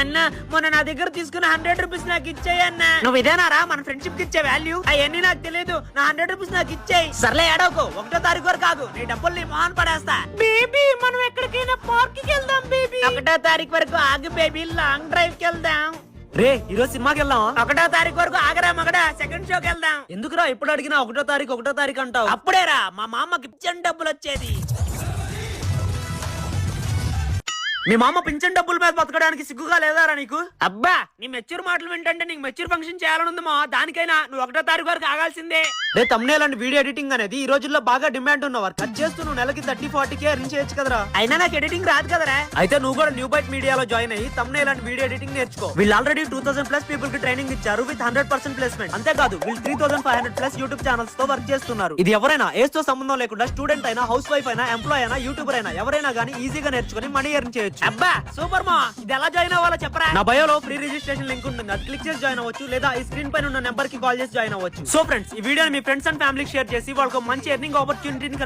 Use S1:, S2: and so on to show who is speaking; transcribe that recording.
S1: అన్న మొన్న నా దగ్గర తీసుకున్న 100 రూపీస్ నాకు ఇచ్చేయి అన్న. నువ్వు ఇదేనారా మన ఫ్రెండ్షిప్ కి ఇచ్చే వాల్యూ? అవన్నీ నాకు తెలియదు, నా 100 రూపీస్ నాకు ఇచ్చేయి. సర్లే ఏడవకు, 1వ తారీఖు వరకు ఆగు, నీ డబ్బులు నీ మొహాన్ పడేస్తా. బేబీ మనం ఎక్కడికైనా పార్క్ కి వెళ్దాం బేబీ. 1వ తారీఖు వరకు ఆగు బేబీ, లాంగ్ డ్రైవ్ కి వెళ్దాం.
S2: రే ఈరోజు సినిమాకి వెళ్దాం.
S1: 1వ తారీఖు వరకు ఆగరా మగడా, సెకండ్ షోకి వెళ్దాం.
S2: ఎందుకురా ఇప్పుడు అడిగినా 1వ తారీఖు అంటావు?
S1: అప్పుడేరా మా మామకి పింఛన్ డబ్బులు వచ్చేది.
S2: మీ మామ పింఛన్ డబ్బుల మీద బతకడానికి సిగ్గుగా లేదారా నీకు?
S1: అబ్బా నీ మెచ్యూర్ మాటలు వింటంటే నీకు మెచ్యూర్ ఫంక్షన్ చేయాలనుంది మా. దానికైనా నువ్వు 1వ తారీఖు వరకు ఆగాల్సిందే.
S2: రే తమ్నేల్ అండ్ వీడియో ఎడిటింగ్ అనేది ఈ రోజుల్లో బాగా డిమాండ్ ఉన్న వర్క్. అది చేస్తూ నువ్వు నెలకి 30-40K ఎర్న్ చేయొచ్చు కదరా.
S1: అయినా నాకు ఎడిటింగ్ రాదు కదరా.
S2: అయితే నువ్వు కూడా న్యూ బైట్ మీడియాలో జాయిన్ అయ్యి తమ్నేల్ అండ్ వీడియో ఎడిటింగ్ నేర్చుకో. వీళ్ళు ఆల్రెడీ 2000+ పీపుల్ కి ట్రైనింగ్ ఇచ్చారు విత్ 100% ప్లేస్మెంట్. అంతేకాదు వీళ్ళు 3500+ యూట్యూబ్ ఛానల్స్ తో వర్క్ చేస్తున్నారు. ఇది ఎవరైనా ఏజ్ తో సంబంధం లేకుండా, స్టూడెంట్ అయినా, హౌస్ వైఫ్ అయినా, ఎంప్లాయ్ అయినా, యూట్యూబర్ అయినా ఎవరైనా గానీ ఈజీగా నేర్చుకుని మనీ ఎర్న్ చేయొచ్చు.
S1: అబ్బా సూపర్ మా, ఇది ఎలా జాయిన్ అవ్వాలో చెప్పరా.
S2: నా బయోలో ఫ్రీ రిజిస్ట్రేషన్ లింక్ ఉంటుంది, అది క్లిక్ చేసి జాయిన్ అవ్వచ్చు, లేదా ఈ స్క్రీన్ పైన ఉన్న నెంబర్ కి కాల్ చేసి జాయిన్ అవ్వచ్చు. సో ఫ్రెండ్స్, ఈ వీడియోని మీ ఫ్రెండ్స్ అండ్ ఫ్యామిలీకి షేర్ చేసి వాళ్ళకి మంచి ఎర్నింగ్ ఆపర్చునిటీని